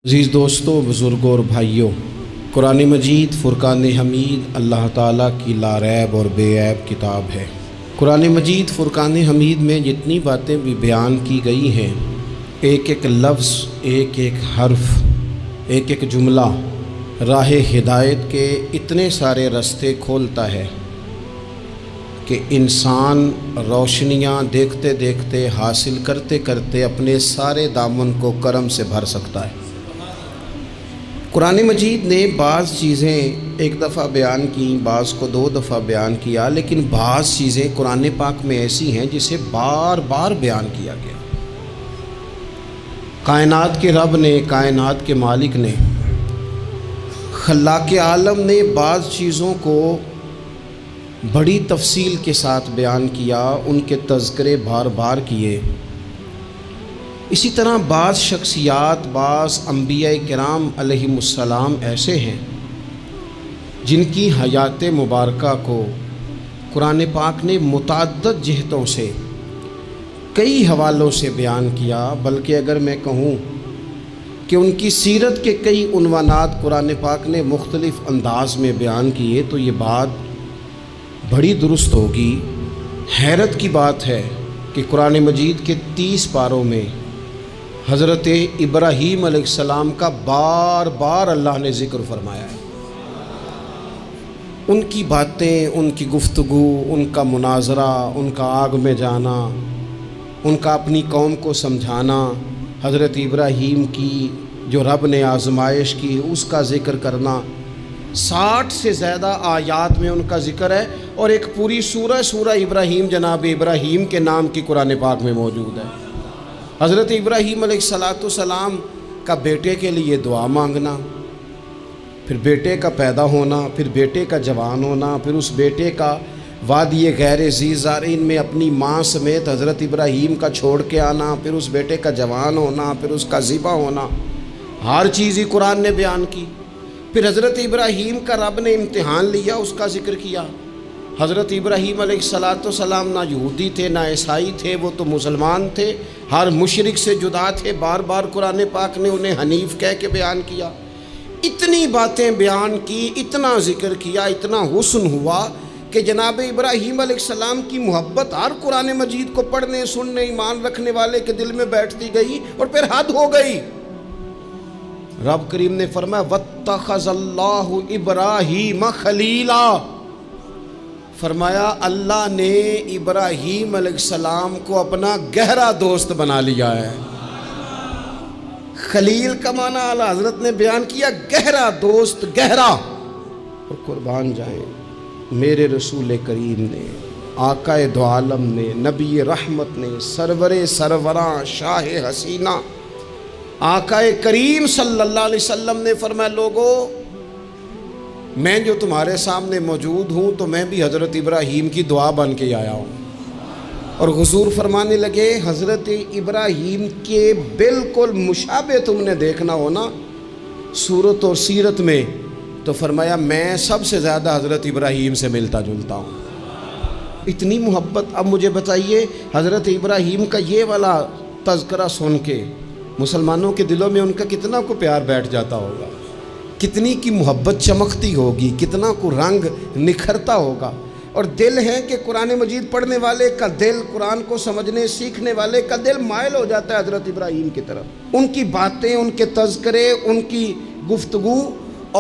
عزیز دوستوں، بزرگوں اور بھائیوں، قرآن مجید فرقان حمید اللہ تعالیٰ کی لاریب اور بے عیب کتاب ہے۔ قرآن مجید فرقان حمید میں جتنی باتیں بھی بیان کی گئی ہیں، ایک ایک لفظ، ایک ایک حرف، ایک ایک جملہ راہ ہدایت کے اتنے سارے راستے کھولتا ہے کہ انسان روشنیاں دیکھتے دیکھتے حاصل کرتے کرتے اپنے سارے دامن کو کرم سے بھر سکتا ہے۔ قرآن مجید نے بعض چیزیں ایک دفعہ بیان کی، بعض کو 2 دفعہ بیان کیا، لیکن بعض چیزیں قرآن پاک میں ایسی ہیں جسے بار بار بیان کیا گیا۔ کائنات کے رب نے، کائنات کے مالک نے، خلاق عالم نے بعض چیزوں کو بڑی تفصیل کے ساتھ بیان کیا، ان کے تذکرے بار بار کیے۔ اسی طرح بعض شخصیات، بعض انبیاء کرام علیہم السلام ایسے ہیں جن کی حیات مبارکہ کو قرآن پاک نے متعدد جہتوں سے، کئی حوالوں سے بیان کیا، بلکہ اگر میں کہوں کہ ان کی سیرت کے کئی عنوانات قرآن پاک نے مختلف انداز میں بیان کیے تو یہ بات بڑی درست ہوگی۔ حیرت کی بات ہے کہ قرآن مجید کے 30 پاروں میں حضرت ابراہیم علیہ السلام کا بار بار اللہ نے ذکر فرمایا ہے۔ ان کی باتیں، ان کی گفتگو، ان کا مناظرہ، ان کا آگ میں جانا، ان کا اپنی قوم کو سمجھانا، حضرت ابراہیم کی جو رب نے آزمائش کی اس کا ذکر کرنا، 60 سے زیادہ آیات میں ان کا ذکر ہے، اور ایک پوری سورہ ابراہیم جناب ابراہیم کے نام کی قرآن پاک میں موجود ہے۔ حضرت ابراہیم علیہ السلام کا بیٹے کے لیے دعا مانگنا، پھر بیٹے کا پیدا ہونا، پھر بیٹے کا جوان ہونا، پھر اس بیٹے کا وادی غیر ذی زارعین میں اپنی ماں سمیت حضرت ابراہیم کا چھوڑ کے آنا، پھر اس بیٹے کا جوان ہونا، پھر اس کا ذبح ہونا، ہر چیز ہی قرآن نے بیان کی۔ پھر حضرت ابراہیم کا رب نے امتحان لیا، اس کا ذکر کیا۔ حضرت ابراہیم علیہ السلام نہ یہودی تھے نہ عیسائی تھے، وہ تو مسلمان تھے، ہر مشرک سے جدا تھے، بار بار قرآن پاک نے انہیں حنیف کہہ کے بیان کیا۔ اتنی باتیں بیان کی، اتنا ذکر کیا، اتنا حسن ہوا کہ جناب ابراہیم علیہ السلام کی محبت ہر قرآن مجید کو پڑھنے، سننے، ایمان رکھنے والے کے دل میں بیٹھتی گئی اور پھر حد ہو گئی۔ رب کریم نے فرمایا وَاتَّخَذَ اللَّهُ إِبْرَاهِيمَ خَلِيلًا، فرمایا اللہ نے ابراہیم علیہ السلام کو اپنا گہرا دوست بنا لیا ہے۔ خلیل کا معنی اعلیٰ حضرت نے بیان کیا، گہرا دوست، گہرا۔ اور قربان جائیں میرے رسول کریم نے، آقا دو عالم نے، نبی رحمت نے، سرور سروراں، شاہ حسینہ آقا کریم صلی اللہ علیہ وسلم نے فرمایا لوگو، میں جو تمہارے سامنے موجود ہوں تو میں بھی حضرت ابراہیم کی دعا بن کے آیا ہوں۔ اور حضور فرمانے لگے حضرت ابراہیم کے بالکل مشابہ تم نے دیکھنا ہو نا صورت اور سیرت میں، تو فرمایا میں سب سے زیادہ حضرت ابراہیم سے ملتا جلتا ہوں۔ اتنی محبت۔ اب مجھے بتائیے حضرت ابراہیم کا یہ والا تذکرہ سن کے مسلمانوں کے دلوں میں ان کا کتنا کو پیار بیٹھ جاتا ہوگا، کتنی کی محبت چمکتی ہوگی، کتنا کو رنگ نکھرتا ہوگا۔ اور دل ہے کہ قرآن مجید پڑھنے والے کا دل، قرآن کو سمجھنے سیکھنے والے کا دل مائل ہو جاتا ہے حضرت ابراہیم کی طرف۔ ان کی باتیں، ان کے تذکرے، ان کی گفتگو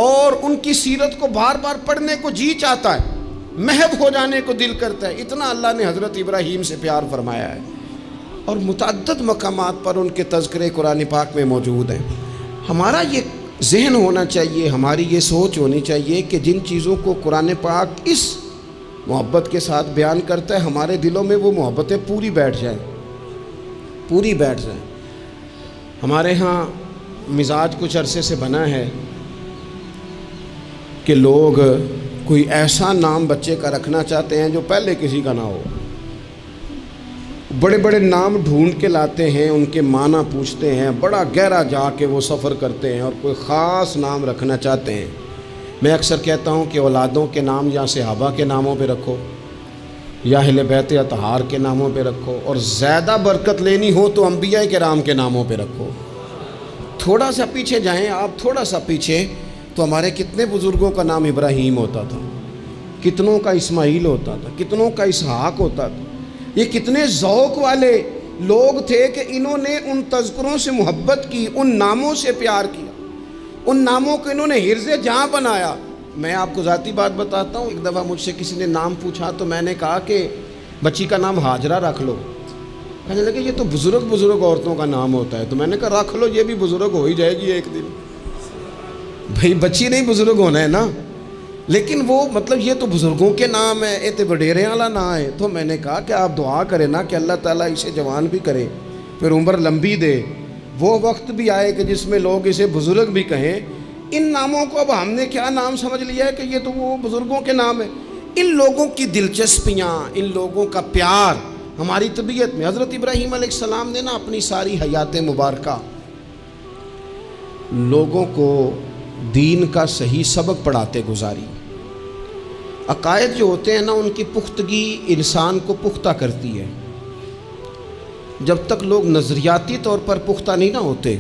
اور ان کی سیرت کو بار بار پڑھنے کو جی چاہتا ہے، محو ہو جانے کو دل کرتا ہے۔ اتنا اللہ نے حضرت ابراہیم سے پیار فرمایا ہے، اور متعدد مقامات پر ان کے تذکرے قرآن پاک میں موجود ہیں۔ ہمارا یہ ذہن ہونا چاہیے، ہماری یہ سوچ ہونی چاہیے کہ جن چیزوں کو قرآن پاک اس محبت کے ساتھ بیان کرتا ہے، ہمارے دلوں میں وہ محبتیں پوری بیٹھ جائیں، پوری بیٹھ جائیں۔ ہمارے ہاں مزاج کچھ عرصے سے بنا ہے کہ لوگ کوئی ایسا نام بچے کا رکھنا چاہتے ہیں جو پہلے کسی کا نہ ہو، بڑے بڑے نام ڈھونڈ کے لاتے ہیں، ان کے معنی پوچھتے ہیں، بڑا گہرا جا کے وہ سفر کرتے ہیں اور کوئی خاص نام رکھنا چاہتے ہیں۔ میں اکثر کہتا ہوں کہ اولادوں کے نام یا صحابہ کے ناموں پہ رکھو یا اہل بیت اطہار کے ناموں پہ رکھو، اور زیادہ برکت لینی ہو تو انبیاء کرام کے ناموں پہ رکھو۔ تھوڑا سا پیچھے جائیں آپ، تھوڑا سا پیچھے، تو ہمارے کتنے بزرگوں کا نام ابراہیم ہوتا تھا، کتنوں کا اسماعیل ہوتا تھا، کتنوں کا اسحاق ہوتا تھا۔ یہ کتنے ذوق والے لوگ تھے کہ انہوں نے ان تذکروں سے محبت کی، ان ناموں سے پیار کیا، ان ناموں کو انہوں نے حرز جاں بنایا۔ میں آپ کو ذاتی بات بتاتا ہوں، ایک دفعہ مجھ سے کسی نے نام پوچھا تو میں نے کہا کہ بچی کا نام ہاجرہ رکھ لو۔ کہنے لگے یہ تو بزرگ عورتوں کا نام ہوتا ہے۔ تو میں نے کہا رکھ لو، یہ بھی بزرگ ہو ہی جائے گی ایک دن۔ بھئی بچی نہیں بزرگ ہونا ہے نا، لیکن وہ مطلب یہ تو بزرگوں کے نام ہے، یہ تو وڈیرے والا نام ہے۔ تو میں نے کہا کہ آپ دعا کریں نا کہ اللہ تعالیٰ اسے جوان بھی کرے، پھر عمر لمبی دے، وہ وقت بھی آئے کہ جس میں لوگ اسے بزرگ بھی کہیں۔ ان ناموں کو اب ہم نے کیا نام سمجھ لیا ہے کہ یہ تو وہ بزرگوں کے نام ہے۔ ان لوگوں کی دلچسپیاں، ان لوگوں کا پیار ہماری طبیعت میں۔ حضرت ابراہیم علیہ السلام نے نا اپنی ساری حیات مبارکہ لوگوں کو دین کا صحیح سبق پڑھاتے گزاری۔ عقائد جو ہوتے ہیں نا ان کی پختگی انسان کو پختہ کرتی ہے۔ جب تک لوگ نظریاتی طور پر پختہ نہیں نہ ہوتے،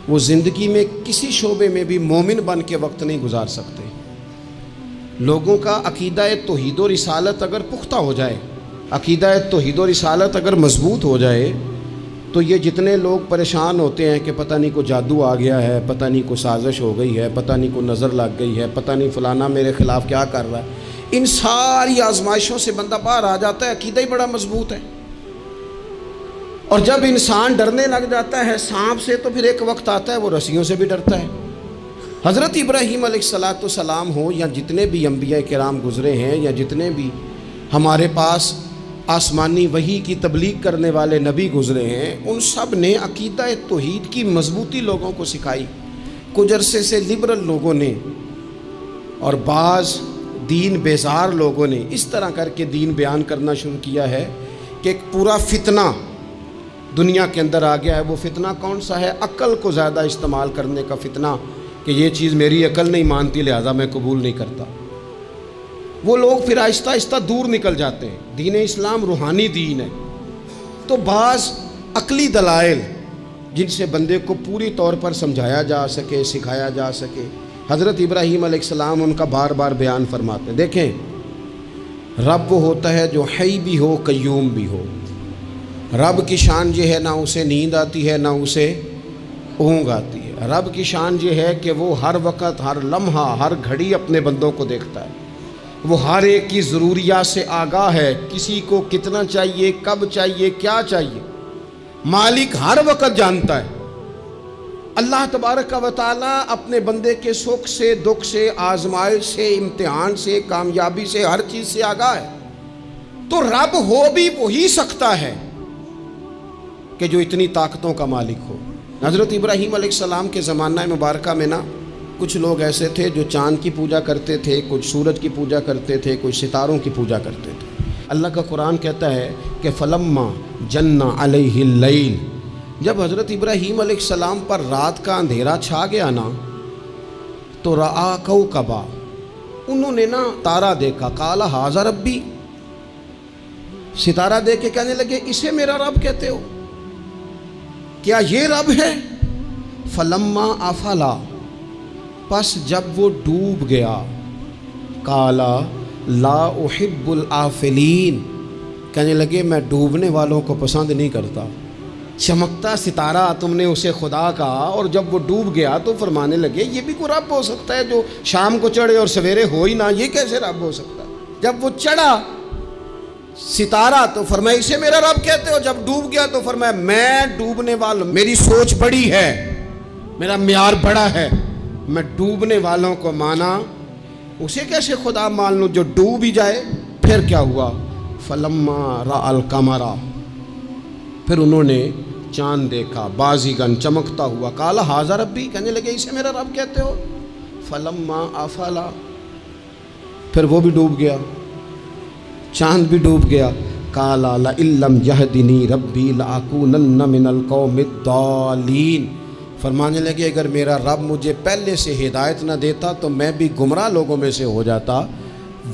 وہ زندگی میں کسی شعبے میں بھی مومن بن کے وقت نہیں گزار سکتے۔ لوگوں کا عقیدہ توحید و رسالت اگر پختہ ہو جائے، عقیدہ توحید و رسالت اگر مضبوط ہو جائے، تو یہ جتنے لوگ پریشان ہوتے ہیں کہ پتہ نہیں کوئی جادو آ گیا ہے، پتہ نہیں کوئی سازش ہو گئی ہے، پتہ نہیں کوئی نظر لگ گئی ہے، پتہ نہیں فلانا میرے خلاف کیا کر رہا ہے، ان ساری آزمائشوں سے بندہ باہر آ جاتا ہے۔ عقیدہ ہی بڑا مضبوط ہے۔ اور جب انسان ڈرنے لگ جاتا ہے سانپ سے، تو پھر ایک وقت آتا ہے وہ رسیوں سے بھی ڈرتا ہے۔ حضرت ابراہیم علیہ السلام ہو یا جتنے بھی انبیاء کرام گزرے ہیں، یا جتنے بھی ہمارے پاس آسمانی وحی کی تبلیغ کرنے والے نبی گزرے ہیں، ان سب نے عقیدہ توحید کی مضبوطی لوگوں کو سکھائی۔ کچھ عرصے سے لبرل لوگوں نے اور بعض دین بیزار لوگوں نے اس طرح کر کے دین بیان کرنا شروع کیا ہے کہ ایک پورا فتنہ دنیا کے اندر آ گیا ہے۔ وہ فتنہ کون سا ہے؟ عقل کو زیادہ استعمال کرنے کا فتنہ، کہ یہ چیز میری عقل نہیں مانتی لہذا میں قبول نہیں کرتا۔ وہ لوگ پھر آہستہ آہستہ دور نکل جاتے ہیں۔ دین اسلام روحانی دین ہے، تو بعض عقلی دلائل جن سے بندے کو پوری طور پر سمجھایا جا سکے، سکھایا جا سکے، حضرت ابراہیم علیہ السلام ان کا بار بار بیان فرماتے ہیں۔ دیکھیں، رب وہ ہوتا ہے جو حی بھی ہو قیوم بھی ہو۔ رب کی شان یہ ہے نہ اسے نیند آتی ہے نہ اسے اونگ آتی ہے۔ رب کی شان یہ ہے کہ وہ ہر وقت، ہر لمحہ، ہر گھڑی اپنے بندوں کو دیکھتا ہے۔ وہ ہر ایک کی ضروریات سے آگاہ ہے، کسی کو کتنا چاہیے، کب چاہیے، کیا چاہیے، مالک ہر وقت جانتا ہے۔ اللہ تبارک و تعالیٰ اپنے بندے کے سکھ سے، دکھ سے، آزمائش سے، امتحان سے، کامیابی سے، ہر چیز سے آگاہ ہے۔ تو رب ہو بھی وہی سکتا ہے کہ جو اتنی طاقتوں کا مالک ہو۔ حضرت ابراہیم علیہ السلام کے زمانہ مبارکہ میں نا کچھ لوگ ایسے تھے جو چاند کی پوجا کرتے تھے، کچھ سورج کی پوجا کرتے تھے، کچھ ستاروں کی پوجا کرتے تھے۔ اللہ کا قرآن کہتا ہے کہ فلما جن علیہ اللیل، جب حضرت ابراہیم علیہ السلام پر رات کا اندھیرا چھا گیا نا، تو رآ کوکبا، انہوں نے نا تارا دیکھا، قال ھذا ربی، ستارہ دیکھ کے کہنے لگے اسے میرا رب کہتے ہو؟ کیا یہ رب ہے؟ فلما افلا، پس جب وہ ڈوب گیا، قالا لا احب الآفلین، کہنے لگے میں ڈوبنے والوں کو پسند نہیں کرتا۔ چمکتا ستارہ تم نے اسے خدا کہا، اور جب وہ ڈوب گیا تو فرمانے لگے یہ بھی کوئی رب ہو سکتا ہے جو شام کو چڑھے اور سویرے ہو ہی نہ، یہ کیسے رب ہو سکتا ہے؟ جب وہ چڑھا ستارہ تو فرمایا اسے میرا رب کہتے ہو، جب ڈوب گیا تو فرمایا میں ڈوبنے والا، میری سوچ بڑی ہے، میرا معیار بڑا ہے، میں ڈوبنے والوں کو مانا، اسے کیسے خدا مان لوں جو ڈوب ہی جائے؟ پھر کیا ہوا؟ فلما رأى القمر، پھر انہوں نے چاند دیکھا، بازیگن چمکتا ہوا، قال ھذا ربی، کہنے لگے اسے میرا رب کہتے ہو؟ فلما افلا، پھر وہ بھی ڈوب گیا، چاند بھی ڈوب گیا، قال لئن لم یہدنی ربی لأکونن من القوم الضالین، فرمانے لگے اگر میرا رب مجھے پہلے سے ہدایت نہ دیتا تو میں بھی گمراہ لوگوں میں سے ہو جاتا۔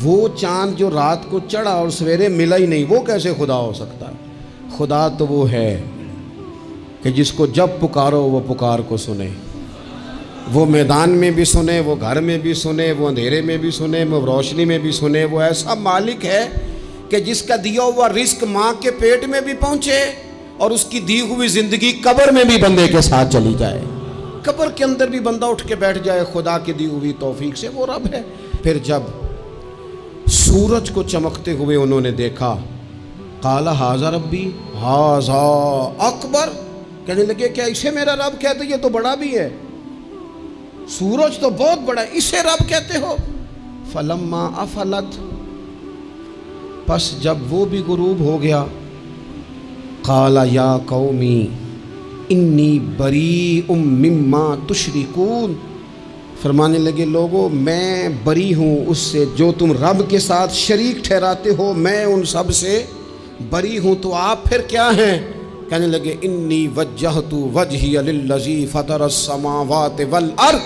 وہ چاند جو رات کو چڑھا اور سویرے ملا ہی نہیں، وہ کیسے خدا ہو سکتا ہے؟ خدا تو وہ ہے کہ جس کو جب پکارو وہ پکار کو سنے، وہ میدان میں بھی سنے، وہ گھر میں بھی سنے، وہ اندھیرے میں بھی سنے، وہ روشنی میں بھی سنے۔ وہ ایسا مالک ہے کہ جس کا دیا ہوا رزق ماں کے پیٹ میں بھی پہنچے اور اس کی دی ہوئی زندگی قبر میں بھی بندے کے ساتھ چلی جائے، قبر کے اندر بھی بندہ اٹھ کے بیٹھ جائے خدا کی دی ہوئی توفیق سے، وہ رب ہے۔ پھر جب سورج کو چمکتے ہوئے انہوں نے دیکھا، قال ھذا ربی ھذا اکبر، کہنے لگے کیا اسے میرا رب کہتے؟ یہ تو بڑا بھی ہے، سورج تو بہت بڑا ہے، اسے رب کہتے ہو؟ فلما افلت، پس جب وہ بھی غروب ہو گیا، قال یا قومی انی بریء مما تشرکون، فرمانے لگے لوگو میں بری ہوں اس سے جو تم رب کے ساتھ شریک ٹھہراتے ہو، میں ان سب سے بری ہوں، تو آپ پھر کیا ہیں؟ کہنے لگے انی وجہت وجہی للذی فطر السماوات والارض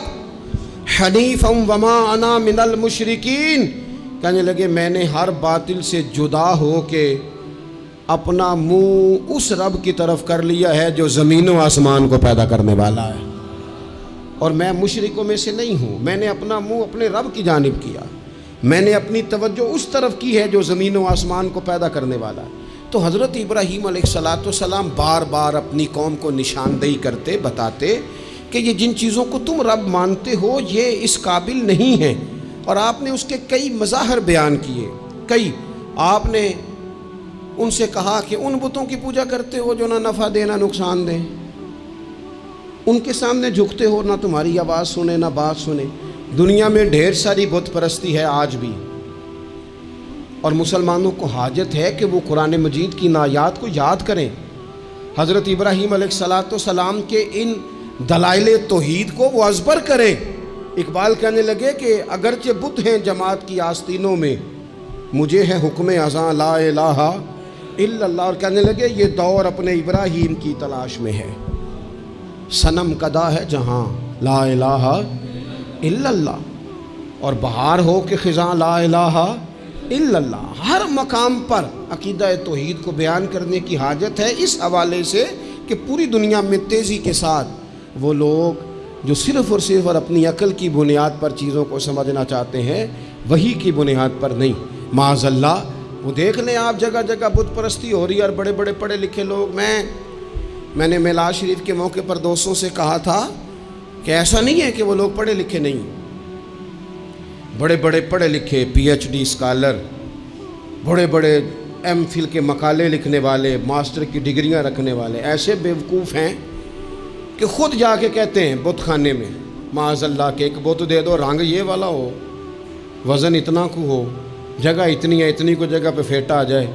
حنیفا وما انا من المشرکین، کہنے لگے میں نے ہر باطل سے جدا ہو کے اپنا منہ اس رب کی طرف کر لیا ہے جو زمین و آسمان کو پیدا کرنے والا ہے، اور میں مشرکوں میں سے نہیں ہوں، میں نے اپنا منہ اپنے رب کی جانب کیا، میں نے اپنی توجہ اس طرف کی ہے جو زمین و آسمان کو پیدا کرنے والا ہے۔ تو حضرت ابراہیم علیہ السلام بار بار اپنی قوم کو نشاندہی کرتے، بتاتے کہ یہ جن چیزوں کو تم رب مانتے ہو یہ اس قابل نہیں ہیں، اور آپ نے اس کے کئی مظاہر بیان کیے، کئی آپ نے ان سے کہا کہ ان بتوں کی پوجا کرتے ہو جو نہ نفع دے نہ نقصان دیں، ان کے سامنے جھکتے ہو، نہ تمہاری آواز سنے نہ بات سنے۔ دنیا میں ڈھیر ساری بت پرستی ہے آج بھی، اور مسلمانوں کو حاجت ہے کہ وہ قرآن مجید کی آیات کو یاد کریں، حضرت ابراہیم علیہ السلام کے ان دلائل توحید کو وہ ازبر کریں۔ اقبال کہنے لگے کہ اگرچہ بت ہیں جماعت کی آستینوں میں، مجھے ہے حکم اذاں لا الہ الا اللہ، اور کہنے لگے یہ دور اپنے ابراہیم کی تلاش میں ہے، صنم کدا ہے جہاں لا الہ الا اللہ، اور بہار ہو کہ خزاں لا الہ الا اللہ۔ ہر مقام پر عقیدہ توحید کو بیان کرنے کی حاجت ہے، اس حوالے سے کہ پوری دنیا میں تیزی کے ساتھ وہ لوگ جو صرف اور صرف اور اپنی عقل کی بنیاد پر چیزوں کو سمجھنا چاہتے ہیں، وہی کی بنیاد پر نہیں، معاذ اللہ۔ وہ دیکھ لیں آپ جگہ جگہ بت پرستی ہو رہی ہے، اور بڑے بڑے پڑھے لکھے لوگ، میں نے میلاد شریف کے موقع پر دوستوں سے کہا تھا کہ ایسا نہیں ہے کہ وہ لوگ پڑھے لکھے نہیں، بڑے بڑے پڑھے لکھے پی ایچ ڈی اسکالر، بڑے بڑے ایم فل کے مقالے لکھنے والے، ماسٹر کی ڈگریاں رکھنے والے ایسے بیوقوف ہیں کہ خود جا کے کہتے ہیں بت خانے میں معاذ اللہ کہ ایک بت دے دو، رنگ یہ والا ہو، وزن اتنا کو ہو، جگہ اتنی ہے، اتنی کو جگہ پہ پھیٹا آ جائے،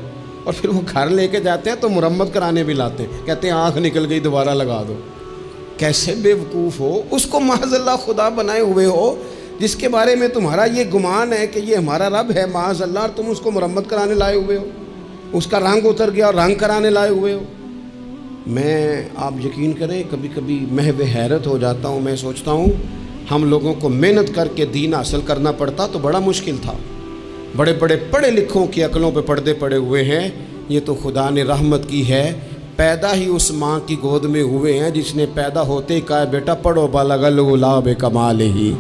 اور پھر وہ گھر لے کے جاتے ہیں تو مرمت کرانے بھی لاتے ہیں، کہتے ہیں آنکھ نکل گئی دوبارہ لگا دو۔ کیسے بیوقوف ہو، اس کو معاذ اللہ خدا بنائے ہوئے ہو، جس کے بارے میں تمہارا یہ گمان ہے کہ یہ ہمارا رب ہے معاذ اللہ، اور تم اس کو مرمت کرانے لائے ہوئے ہو، اس کا رنگ اتر گیا اور رنگ کرانے لائے ہوئے ہو۔ میں آپ یقین کریں کبھی کبھی محو حیرت ہو جاتا ہوں، میں سوچتا ہوں ہم لوگوں کو محنت کر کے دین حاصل کرنا پڑتا تو بڑا مشکل تھا، بڑے بڑے پڑھے لکھوں کی عقلوں پہ پردے پڑے ہوئے ہیں، یہ تو خدا نے رحمت کی ہے، پیدا ہی اس ماں کی گود میں ہوئے ہیں جس نے پیدا ہوتے ہی کہا بیٹا پڑھو بالغ الغلا بکمالہ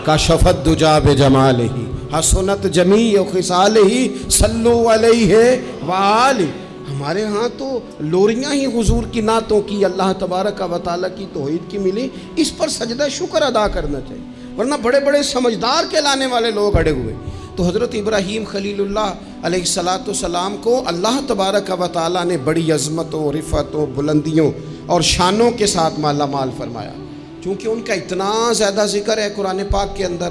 کشفت دجا بجمالہ حسنت جمیع خصالہ صلوا علیہ وآلہ۔ ہمارے ہاں تو لوریاں ہی حضور کی نعتوں کی، اللہ تبارک و تعالیٰ کی توحید کی ملی، اس پر سجدہ شکر ادا کرنا چاہیے، ورنہ بڑے بڑے سمجھدار کہلانے والے لوگ اڑے ہوئے۔ تو حضرت ابراہیم خلیل اللہ علیہ السلام کو اللہ تبارک و تعالیٰ نے بڑی عظمتوں، رفعتوں، بلندیوں اور شانوں کے ساتھ مالا مال فرمایا، چونکہ ان کا اتنا زیادہ ذکر ہے قرآن پاک کے اندر،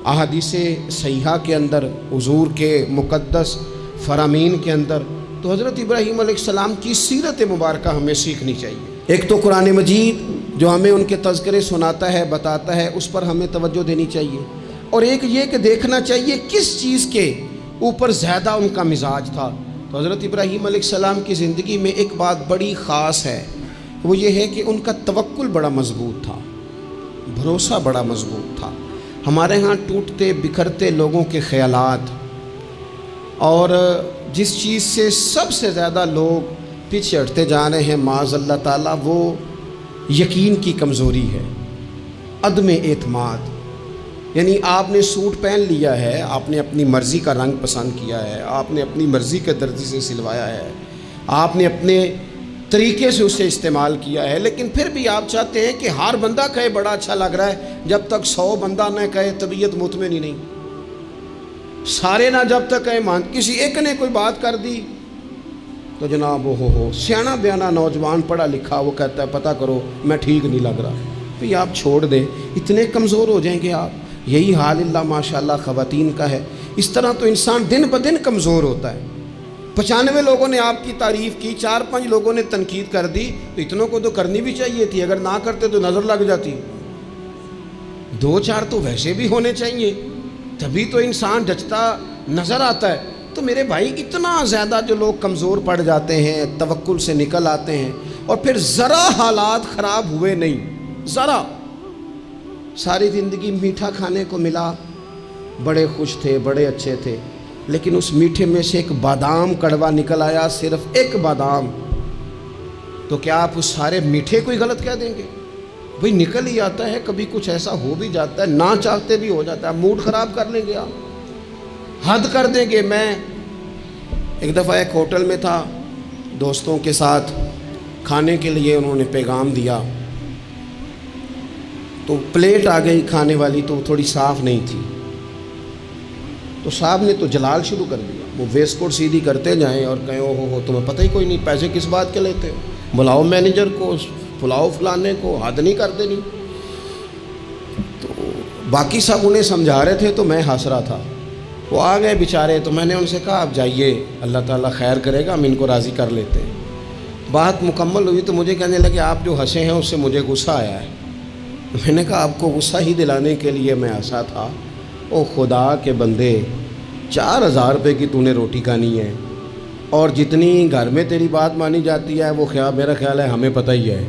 احادیث صحیحہ کے اندر، حضور کے مقدس فرامین کے اندر، تو حضرت ابراہیم علیہ السلام کی سیرت مبارکہ ہمیں سیکھنی چاہیے۔ ایک تو قرآن مجید جو ہمیں ان کے تذکرے سناتا ہے، بتاتا ہے، اس پر ہمیں توجہ دینی چاہیے، اور ایک یہ کہ دیکھنا چاہیے کس چیز کے اوپر زیادہ ان کا مزاج تھا۔ تو حضرت ابراہیم علیہ السلام کی زندگی میں ایک بات بڑی خاص ہے، وہ یہ ہے کہ ان کا توکل بڑا مضبوط تھا، بھروسہ بڑا مضبوط تھا۔ ہمارے ہاں ٹوٹتے بکھرتے لوگوں کے خیالات، اور جس چیز سے سب سے زیادہ لوگ پیچھے ہٹتے جا رہے ہیں معاذ اللہ تعالیٰ، وہ یقین کی کمزوری ہے، عدم اعتماد۔ یعنی آپ نے سوٹ پہن لیا ہے، آپ نے اپنی مرضی کا رنگ پسند کیا ہے، آپ نے اپنی مرضی کے درزی سے سلوایا ہے، آپ نے اپنے طریقے سے اسے استعمال کیا ہے، لیکن پھر بھی آپ چاہتے ہیں کہ ہر بندہ کہے بڑا اچھا لگ رہا ہے، جب تک 100 بندہ نہ کہے طبیعت مطمئن ہی نہیں، سارے نہ جب تک کہے مان، کسی ایک نے کوئی بات کر دی تو جناب ہو سیانا بیانا نوجوان پڑھا لکھا وہ کہتا ہے پتہ کرو میں ٹھیک نہیں لگ رہا، پھر آپ چھوڑ دیں، اتنے کمزور ہو جائیں گے آپ۔ یہی حال اللہ ماشاءاللہ خواتین کا ہے۔ اس طرح تو انسان دن بدن کمزور ہوتا ہے۔ 95 لوگوں نے آپ کی تعریف کی، 4-5 لوگوں نے تنقید کر دی، تو اتنوں کو تو کرنی بھی چاہیے تھی، اگر نہ کرتے تو نظر لگ جاتی۔ 2-4 تو ویسے بھی ہونے چاہیے، تبھی تو انسان جچتا نظر آتا ہے۔ تو میرے بھائی اتنا زیادہ جو لوگ کمزور پڑ جاتے ہیں، توکل سے نکل آتے ہیں، اور پھر ذرا حالات خراب ہوئے نہیں، ذرا ساری زندگی میٹھا کھانے کو ملا، بڑے خوش تھے، بڑے اچھے تھے، لیکن اس میٹھے میں سے ایک بادام کڑوا نکل آیا، صرف ایک بادام، تو کیا آپ اس سارے میٹھے کو ہی غلط کہہ دیں گے؟ بھئی نکل ہی آتا ہے، کبھی کچھ ایسا ہو بھی جاتا ہے، نہ چاہتے بھی ہو جاتا ہے، موڈ خراب کر لیں گے آپ، حد کر دیں گے۔ میں ایک دفعہ ایک ہوٹل میں تھا، دوستوں کے ساتھ کھانے کے لیے انہوں نے پیغام دیا، تو پلیٹ آ گئی کھانے والی، تو تھوڑی صاف نہیں تھی، تو صاحب نے تو جلال شروع کر دیا، وہ ویسٹ کوٹ سیدھی کرتے جائیں اور کہیں او ہو تمہیں پتہ ہی کوئی نہیں، پیسے کس بات کے لیتے ہو، بلاؤ مینیجر کو، پلاؤ فلانے کو، حد نہیں کرتے نہیں۔ تو باقی سب انہیں سمجھا رہے تھے تو میں ہنس رہا تھا، وہ آ گئے بیچارے، تو میں نے ان سے کہا آپ جائیے، اللہ تعالیٰ خیر کرے گا، ہم ان کو راضی کر لیتے ہیں۔ بات مکمل ہوئی تو مجھے کہنے لگے آپ جو ہنسے ہیں اس سے مجھے غصہ آیا ہے۔ میں نے کہا آپ کو غصہ ہی دلانے کے لیے میں ہنسا تھا۔ او خدا کے بندے، 4000 روپے کی تو نے روٹی کھانی ہے، اور جتنی گھر میں تیری بات مانی جاتی ہے وہ میرا خیال ہے ہمیں پتہ ہی ہے۔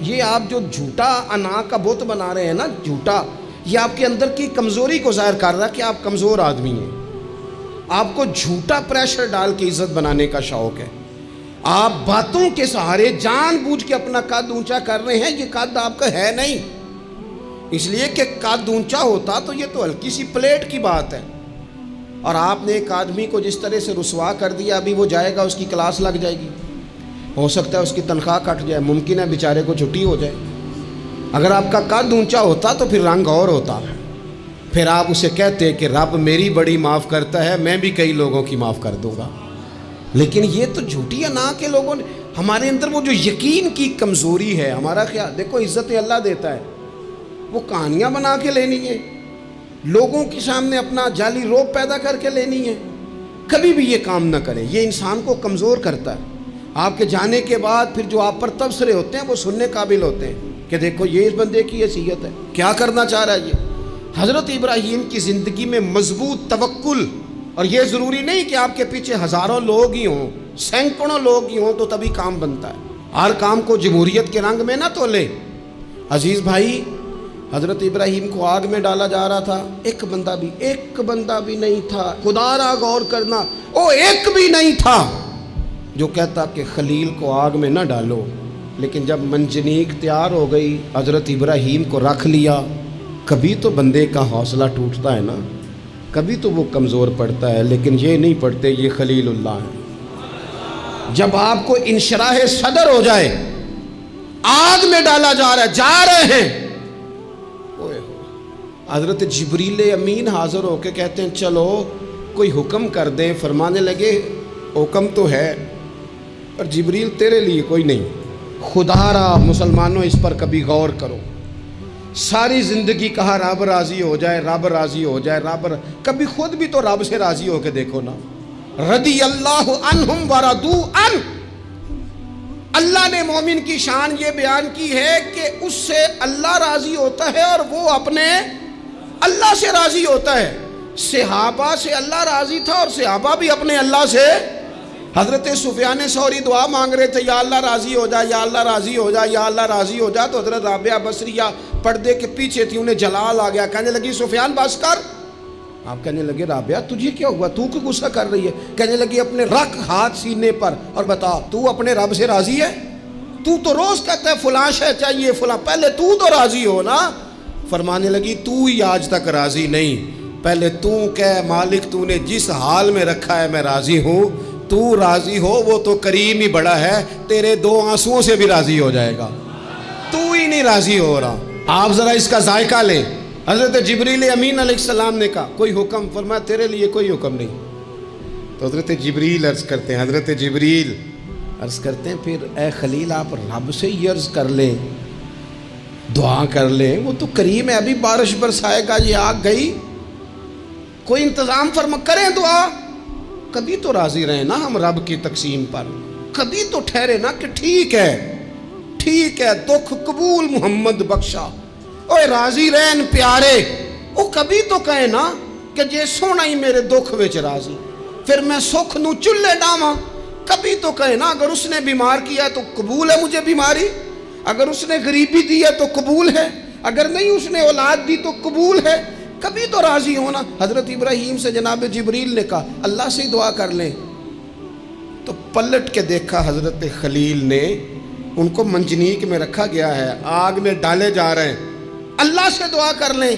یہ آپ جو جھوٹا انا کا بت بنا رہے ہیں نا، جھوٹا، یہ آپ کے اندر کی کمزوری کو ظاہر کر رہا ہے کہ آپ کمزور آدمی ہیں۔ آپ کو جھوٹا پریشر ڈال کے عزت بنانے کا شوق ہے، آپ باتوں کے سہارے جان بوجھ کے اپنا قد اونچا کر رہے ہیں، یہ قد آپ کا ہے نہیں، اس لیے کہ قد اونچا ہوتا تو یہ تو ہلکی سی پلیٹ کی بات ہے، اور آپ نے ایک آدمی کو جس طرح سے رسوا کر دیا، ابھی وہ جائے گا اس کی کلاس لگ جائے گی، ہو سکتا ہے اس کی تنخواہ کٹ جائے، ممکن ہے بیچارے کو چھٹی ہو جائے۔ اگر آپ کا قد اونچا ہوتا تو پھر رنگ اور ہوتا، پھر آپ اسے کہتے کہ رب میری بڑی معاف کرتا ہے، میں بھی کئی لوگوں کی معاف کر دوں گا۔ لیکن یہ تو جھوٹی انا کے لوگوں نے، ہمارے اندر وہ جو یقین کی کمزوری ہے، ہمارا خیال، دیکھو عزت اللہ دیتا ہے، وہ کہانیاں بنا کے لینی ہے، لوگوں کے سامنے اپنا جعلی روپ پیدا کر کے لینی ہے، کبھی بھی یہ کام نہ کریں، یہ انسان کو کمزور کرتا ہے۔ آپ کے جانے کے بعد پھر جو آپ پر تبصرے ہوتے ہیں وہ سننے قابل ہوتے ہیں کہ دیکھو یہ اس بندے کی حیثیت ہے، کیا کرنا چاہ رہا ہے یہ۔ حضرت ابراہیم کی زندگی میں مضبوط توکل، اور یہ ضروری نہیں کہ آپ کے پیچھے ہزاروں لوگ ہی ہوں، سینکڑوں لوگ ہی ہوں تو تبھی کام بنتا ہے، ہر کام کو جمہوریت کے رنگ میں نہ تولے۔ عزیز بھائی، حضرت ابراہیم کو آگ میں ڈالا جا رہا تھا، ایک بندہ بھی نہیں تھا، خدا را غور کرنا، او ایک بھی نہیں تھا جو کہتا کہ خلیل کو آگ میں نہ ڈالو۔ لیکن جب منجنیق تیار ہو گئی، حضرت ابراہیم کو رکھ لیا۔ کبھی تو بندے کا حوصلہ ٹوٹتا ہے نا، کبھی تو وہ کمزور پڑتا ہے، لیکن یہ نہیں پڑتے، یہ خلیل اللہ ہے۔ جب آپ کو انشراح صدر ہو جائے، آگ میں ڈالا جا رہا ہے، جا رہے ہیں، حضرت جبریل امین حاضر ہو کے کہتے ہیں چلو کوئی حکم کر دیں، فرمانے لگے حکم تو ہے پر جبریل تیرے لیے کوئی نہیں، خدا را مسلمانوں اس پر کبھی غور کرو۔ ساری زندگی کہا رب راضی ہو جائے، رب راضی ہو جائے، کبھی خود بھی تو رب سے راضی ہو کے دیکھو نا۔ رضی اللہ عنہم ورضوا عنہ، اللہ نے مومن کی شان یہ بیان کی ہے کہ اس سے اللہ راضی ہوتا ہے اور وہ اپنے اللہ سے راضی ہوتا ہے۔ صحابہ سے اللہ راضی تھا اور صحابہ بھی اپنے اللہ سے۔ حضرت سفیان ثوری دعا مانگ رہے تھے، یا اللہ راضی ہو جائے، یا اللہ راضی ہو جائے، یا اللہ راضی ہو جائے، تو حضرت رابعہ بصریہ پردے کے پیچھے تھی، انہیں جلال آ گیا، کہنے لگی سفیان بس کر، آپ کہنے لگے رابعہ تجھے کیا ہوا، تو کیوں غصہ کر رہی ہے؟ کہنے لگی اپنے رکھ ہاتھ سینے پر اور بتا تو اپنے رب سے راضی ہے؟ تو روز کہتا ہے فلاں شے چاہیے فلاں، پہلے تو راضی ہو نا۔ فرمانے لگی تو ہی آج تک راضی نہیں، پہلے تو کہہ مالک تو نے جس حال میں رکھا ہے میں راضی ہوں، تو راضی ہو، وہ تو کریم ہی بڑا ہے، تیرے 2 آنسوؤں سے بھی راضی ہو جائے گا، تو ہی نہیں راضی ہو رہا۔ آپ ذرا اس کا ذائقہ لیں۔ حضرت جبریل امین علیہ السلام نے کہا کوئی حکم؟ فرمایا تیرے لیے کوئی حکم نہیں۔ تو حضرت جبریل عرض کرتے ہیں، حضرت جبریل عرض کرتے ہیں پھر اے خلیل آپ رب سے ہی عرض کر لیں، دعا کر لیں، وہ تو کریم ہے، ابھی بارش برسائے گا، یہ آگ گئی، کوئی انتظام فرما کریں دعا۔ کبھی تو راضی رہیں نا ہم رب کی تقسیم پر، کبھی تو ٹھہرے نا کہ ٹھیک ہے دکھ قبول محمد بخشا، اوے راضی رہن پیارے، وہ کبھی تو کہے نا کہ جے سونا ہی میرے دکھ وچ راضی، پھر میں سکھ نو چلے ڈاواں۔ کبھی تو کہے نا اگر اس نے بیمار کیا تو قبول ہے مجھے بیماری، اگر اس نے غریبی دی ہے تو قبول ہے، اگر نہیں اس نے اولاد دی تو قبول ہے، کبھی تو راضی ہونا۔ حضرت ابراہیم سے جناب جبریل نے کہا اللہ سے دعا کر لیں، تو پلٹ کے دیکھا حضرت خلیل نے، ان کو منجنیق میں رکھا گیا ہے، آگ میں ڈالے جا رہے ہیں، اللہ سے دعا کر لیں،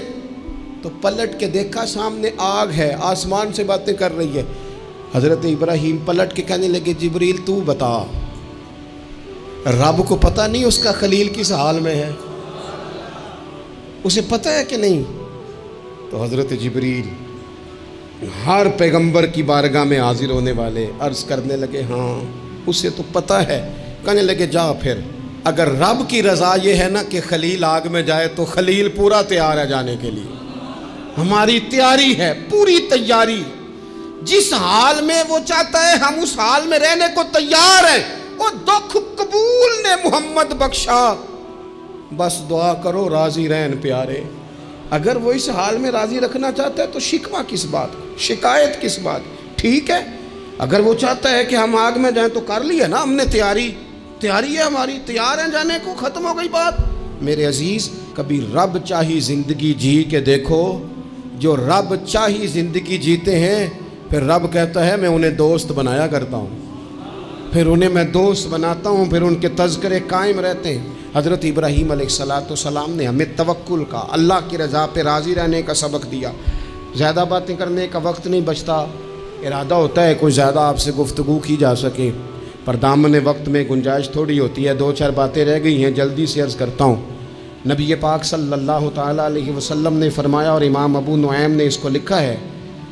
تو پلٹ کے دیکھا سامنے آگ ہے، آسمان سے باتیں کر رہی ہے۔ حضرت ابراہیم پلٹ کے کہنے لگے جبریل تو بتا، رب کو پتہ نہیں اس کا خلیل کس حال میں ہے، اسے پتہ ہے کہ نہیں؟ تو حضرت جبریل ہر پیغمبر کی بارگاہ میں حاضر ہونے والے عرض کرنے لگے ہاں اسے تو پتہ ہے۔ کہنے لگے جا پھر، اگر رب کی رضا یہ ہے نا کہ خلیل آگ میں جائے تو خلیل پورا تیار ہے جانے کے لیے، ہماری تیاری ہے، پوری تیاری، جس حال میں وہ چاہتا ہے ہم اس حال میں رہنے کو تیار ہیں۔ وہ دکھ قبول نے محمد بخشا، بس دعا کرو راضی رہن پیارے۔ اگر وہ اس حال میں راضی رکھنا چاہتا ہے تو شکوہ کس بات، شکایت کس بات؟ ٹھیک ہے، اگر وہ چاہتا ہے کہ ہم آگ میں جائیں تو کر لیا نا ہم نے تیاری ہے ہماری، تیار ہیں جانے کو، ختم ہو گئی بات۔ میرے عزیز کبھی رب چاہی زندگی جی کے دیکھو، جو رب چاہی زندگی جیتے ہیں پھر رب کہتا ہے میں انہیں دوست بنایا کرتا ہوں، پھر انہیں میں دوست بناتا ہوں، پھر ان کے تذکرے قائم رہتے ہیں۔ حضرت ابراہیم علیہ السلام نے ہمیں توکل کا، اللہ کی رضا پہ راضی رہنے کا سبق دیا۔ زیادہ باتیں کرنے کا وقت نہیں بچتا، ارادہ ہوتا ہے کوئی زیادہ آپ سے گفتگو کی جا سکے، پر دامن وقت میں گنجائش تھوڑی ہوتی ہے، 2-4 باتیں رہ گئی ہیں، جلدی سے عرض کرتا ہوں۔ نبی پاک صلی اللہ تعالیٰ علیہ وسلم نے فرمایا، اور امام ابو نعیم نے اس کو لکھا ہے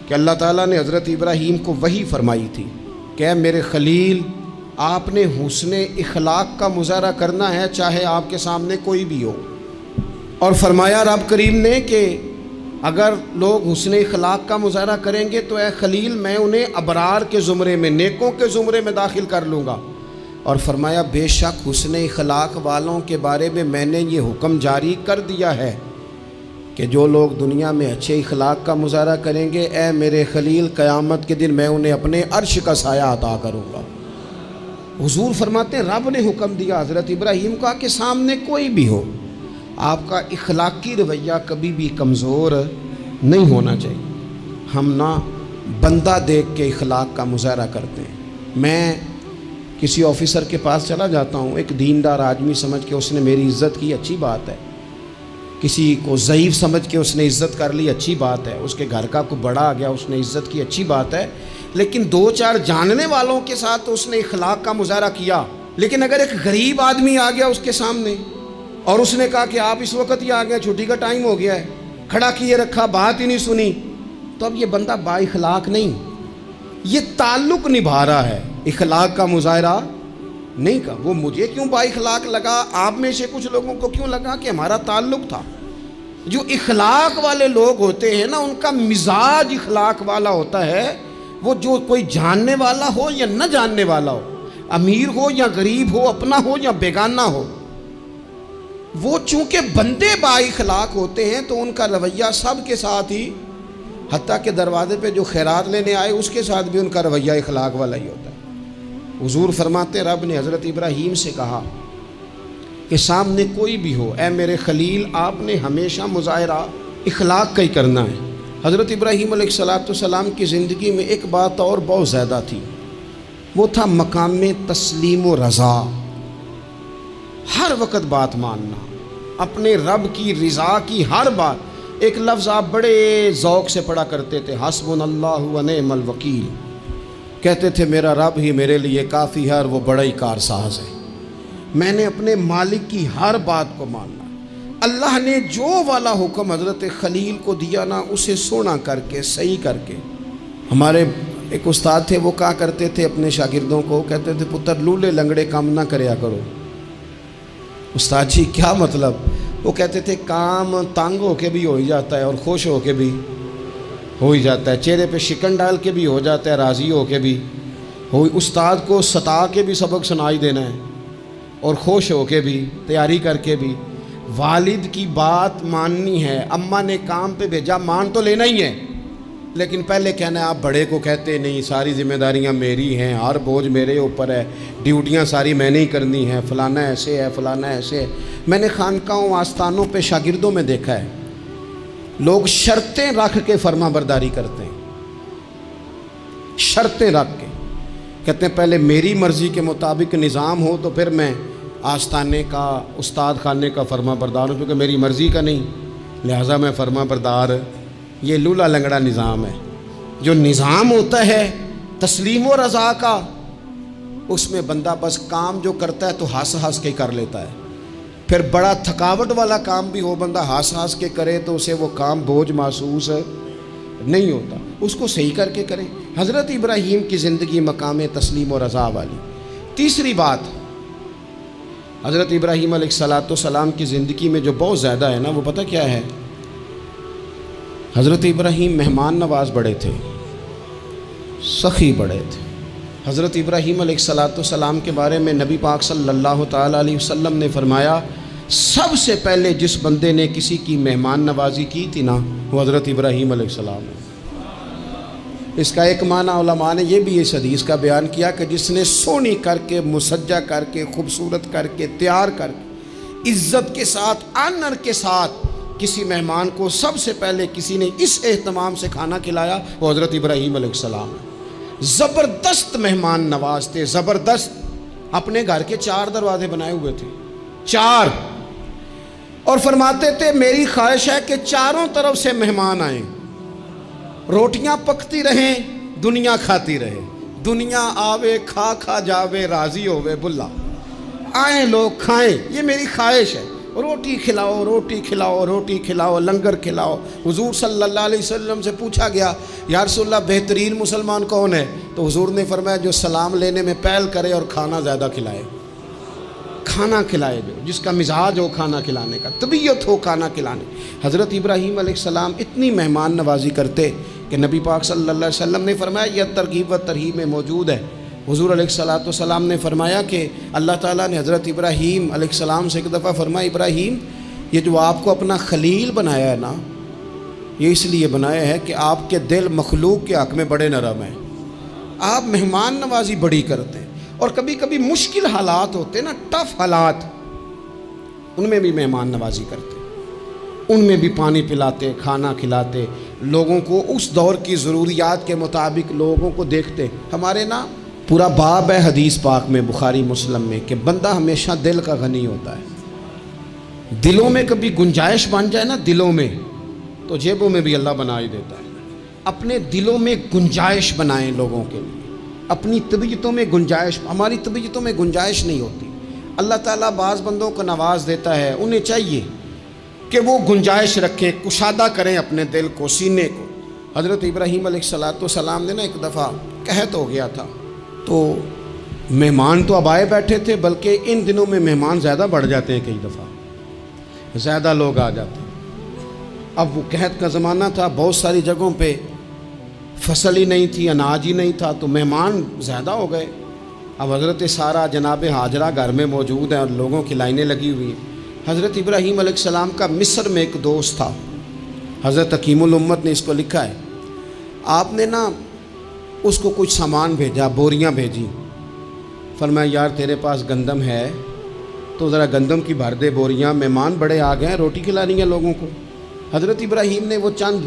کہ اللہ تعالیٰ نے حضرت ابراہیم کو وحی فرمائی تھی کہ اے میرے خلیل، آپ نے حسن اخلاق کا مظاہرہ کرنا ہے چاہے آپ کے سامنے کوئی بھی ہو، اور فرمایا رب کریم نے کہ اگر لوگ حسن اخلاق کا مظاہرہ کریں گے تو اے خلیل میں انہیں ابرار کے زمرے میں، نیکوں کے زمرے میں داخل کر لوں گا، اور فرمایا بے شک حسن اخلاق والوں کے بارے میں میں نے یہ حکم جاری کر دیا ہے کہ جو لوگ دنیا میں اچھے اخلاق کا مظاہرہ کریں گے اے میرے خلیل قیامت کے دن میں انہیں اپنے عرش کا سایہ عطا کروں گا۔ حضور فرماتے ہیں رب نے حکم دیا حضرت ابراہیم کا کہ سامنے کوئی بھی ہو آپ کا اخلاقی رویہ کبھی بھی کمزور نہیں ہونا چاہیے۔ ہم نہ بندہ دیکھ کے اخلاق کا مظاہرہ کرتے ہیں۔ میں کسی آفیسر کے پاس چلا جاتا ہوں، ایک دیندار آدمی سمجھ کے اس نے میری عزت کی، اچھی بات ہے، کسی کو ضعیف سمجھ کے اس نے عزت کر لی، اچھی بات ہے، اس کے گھر کا کوئی بڑا آ گیا اس نے عزت کی، اچھی بات ہے، لیکن 2-4 جاننے والوں کے ساتھ اس نے اخلاق کا مظاہرہ کیا۔ لیکن اگر ایک غریب آدمی آ گیا اس کے سامنے اور اس نے کہا کہ آپ اس وقت ہی آ گئے، چھٹی کا ٹائم ہو گیا ہے، کھڑا کیے رکھا، بات ہی نہیں سنی، تو اب یہ بندہ با اخلاق نہیں، یہ تعلق نبھا رہا ہے، اخلاق کا مظاہرہ نہیں کہا۔ وہ مجھے کیوں با اخلاق لگا، آپ میں سے کچھ لوگوں کو کیوں لگا کہ ہمارا تعلق تھا۔ جو اخلاق والے لوگ ہوتے ہیں نا ان کا مزاج اخلاق والا ہوتا ہے، وہ جو کوئی جاننے والا ہو یا نہ جاننے والا ہو، امیر ہو یا غریب ہو، اپنا ہو یا بیگانہ ہو، وہ چونکہ بندے با اخلاق ہوتے ہیں تو ان کا رویہ سب کے ساتھ ہی، حتیٰ کہ دروازے پہ جو خیرات لینے آئے اس کے ساتھ بھی ان کا رویہ اخلاق والا ہی ہوتا ہے۔ حضور فرماتے ہیں رب نے حضرت ابراہیم سے کہا کہ سامنے کوئی بھی ہو اے میرے خلیل، آپ نے ہمیشہ مظاہرہ اخلاق کا ہی کرنا ہے۔ حضرت ابراہیم علیہ السلام کی زندگی میں ایک بات اور بہت زیادہ تھی، وہ تھا مقام تسلیم و رضا، ہر وقت بات ماننا، اپنے رب کی رضا کی ہر بات۔ ایک لفظ آپ بڑے ذوق سے پڑھا کرتے تھے، حسبنا اللہ و نعم الوکیل، کہتے تھے میرا رب ہی میرے لیے کافی ہے اور وہ بڑا ہی کارساز ہے۔ میں نے اپنے مالک کی ہر بات کو ماننا۔ اللہ نے جو والا حکم حضرت خلیل کو دیا نا، اسے سونا کر کے صحیح کر کے۔ ہمارے ایک استاد تھے، وہ کہا کرتے تھے اپنے شاگردوں کو، کہتے تھے پتر لولے لنگڑے کام نہ کریا کرو۔ استاد جی کیا مطلب؟ وہ کہتے تھے کام تانگ ہو کے بھی ہو ہی جاتا ہے اور خوش ہو کے بھی ہو ہی جاتا ہے، چہرے پہ شکن ڈال کے بھی ہو جاتا ہے، راضی ہو کے بھی ہو۔ استاد کو ستا کے بھی سبق سنائی دینا ہے اور خوش ہو کے بھی، تیاری کر کے بھی۔ والد کی بات ماننی ہے، اماں نے کام پہ بھیجا مان تو لینا ہی ہے، لیکن پہلے کہنا ہے آپ بڑے کو کہتے نہیں، ساری ذمہ داریاں میری ہیں، ہر بوجھ میرے اوپر ہے، ڈیوٹیاں ساری میں نے ہی کرنی ہیں، فلانا ایسے ہے فلانا ایسے ہے۔ میں نے خانقاہوں آستانوں پہ شاگردوں میں دیکھا ہے، لوگ شرطیں رکھ کے فرما برداری کرتے ہیں، شرطیں رکھ کے کہتے ہیں پہلے میری مرضی کے مطابق نظام ہو تو پھر میں آستانے کا، استاد خانے کا فرما بردار ہوں، کیونکہ میری مرضی کا نہیں لہٰذا میں فرما بردار۔ یہ لولا لنگڑا نظام ہے۔ جو نظام ہوتا ہے تسلیم و رضا کا، اس میں بندہ بس کام جو کرتا ہے تو ہنس ہنس کے کر لیتا ہے، پھر بڑا تھکاوٹ والا کام بھی ہو بندہ ہنس ہنس کے کرے تو اسے وہ کام بوجھ محسوس نہیں ہوتا، اس کو صحیح کر کے کرے۔ حضرت ابراہیم کی زندگی مقام تسلیم و رضا والی۔ تیسری بات، حضرت ابراہیم علیہ السلام کی زندگی میں جو بہت زیادہ ہے نا، وہ پتہ کیا ہے؟ حضرت ابراہیم مہمان نواز بڑے تھے، سخی بڑے تھے۔ حضرت ابراہیم علیہ السلام کے بارے میں نبی پاک صلی اللہ تعالیٰ علیہ وسلم نے فرمایا، سب سے پہلے جس بندے نے کسی کی مہمان نوازی کی تھی نا، وہ حضرت ابراہیم علیہ السلام ہے۔ اس کا ایک معنی علماء نے یہ بھی اس حدیث کا بیان کیا کہ جس نے سونی کر کے، مسجہ کر کے، خوبصورت کر کے، تیار کر کے، عزت کے ساتھ، آنر کے ساتھ کسی مہمان کو سب سے پہلے کسی نے اس اہتمام سے کھانا کھلایا، وہ حضرت ابراہیم علیہ السلام ہے۔ زبردست مہمان نواز تھے، زبردست۔ اپنے گھر کے 4 دروازے بنائے ہوئے تھے، 4، اور فرماتے تھے میری خواہش ہے کہ چاروں طرف سے مہمان آئیں، روٹیاں پکتی رہیں، دنیا کھاتی رہے، دنیا آوے کھا کھا جاوے، راضی ہووے بلا، آئیں لوگ کھائیں، یہ میری خواہش ہے۔ روٹی کھلاؤ، روٹی کھلاؤ، روٹی کھلاؤ، لنگر کھلاؤ۔ حضور صلی اللہ علیہ وسلم سے پوچھا گیا یا رسول اللہ بہترین مسلمان کون ہے؟ تو حضور نے فرمایا جو سلام لینے میں پہل کرے اور کھانا زیادہ کھلائے، کھانا کھلائے، جو جس کا مزاج ہو کھانا کھلانے کا، طبیعت ہو کھانا کھلانے۔ حضرت ابراہیم علیہ السلام اتنی مہمان نوازی کرتے کہ نبی پاک صلی اللہ علیہ وسلم نے فرمایا یہ ترغیب و ترہیب میں موجود ہے۔ حضور علیہ السلام نے فرمایا کہ اللہ تعالیٰ نے حضرت ابراہیم علیہ السلام سے ایک دفعہ فرمایا ابراہیم یہ جو آپ کو اپنا خلیل بنایا ہے نا، یہ اس لیے بنایا ہے کہ آپ کے دل مخلوق کے حق میں بڑے نرم ہیں، آپ مہمان نوازی بڑی کرتے ہیں، اور کبھی کبھی مشکل حالات ہوتے نا، ٹف حالات، ان میں بھی مہمان نوازی کرتے، ان میں بھی پانی پلاتے، کھانا کھلاتے، لوگوں کو اس دور کی ضروریات کے مطابق لوگوں کو دیکھتے۔ ہمارے نا پورا باب ہے حدیث پاک میں، بخاری مسلم میں، کہ بندہ ہمیشہ دل کا غنی ہوتا ہے۔ دلوں میں کبھی گنجائش بن جائے نا، دلوں میں، تو جیبوں میں بھی اللہ بنا ہی دیتا ہے۔ اپنے دلوں میں گنجائش بنائیں لوگوں کے لیے، اپنی طبیعتوں میں گنجائش۔ ہماری طبیعتوں میں گنجائش نہیں ہوتی، اللہ تعالیٰ بعض بندوں کو نواز دیتا ہے، انہیں چاہیے کہ وہ گنجائش رکھیں، کشادہ کریں اپنے دل کو، سینے کو۔ حضرت ابراہیم علیہ السلام نے نا ایک دفعہ قحط ہو گیا تھا، تو مہمان تو اب آئے بیٹھے تھے، بلکہ ان دنوں میں مہمان زیادہ بڑھ جاتے ہیں، کئی دفعہ زیادہ لوگ آ جاتے ہیں۔ اب وہ قحط کا زمانہ تھا، بہت ساری جگہوں پہ فصل ہی نہیں تھی، اناج ہی نہیں تھا، تو مہمان زیادہ ہو گئے۔ اب حضرت سارہ جناب ہاجرہ گھر میں موجود ہیں اور لوگوں کی لائنیں لگی ہوئی ہیں۔ حضرت ابراہیم علیہ السلام کا مصر میں ایک دوست تھا، حضرت حکیم الامت نے اس کو لکھا ہے، آپ نے نا اس کو کچھ سامان بھیجا، بوریاں بھیجی، فرمایا یار تیرے پاس گندم ہے تو ذرا گندم کی بھر دے بوریاں، مہمان بڑے آ گئے ہیں، روٹی کھلانی ہے لوگوں کو۔ حضرت ابراہیم نے وہ چند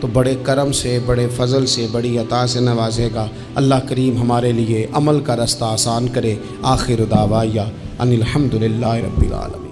تو بڑے کرم سے، بڑے فضل سے، بڑی عطا سے نوازے گا۔ اللہ کریم ہمارے لیے عمل کا رستہ آسان کرے۔ آخر دعوایا ان الحمد للہ رب العالمین۔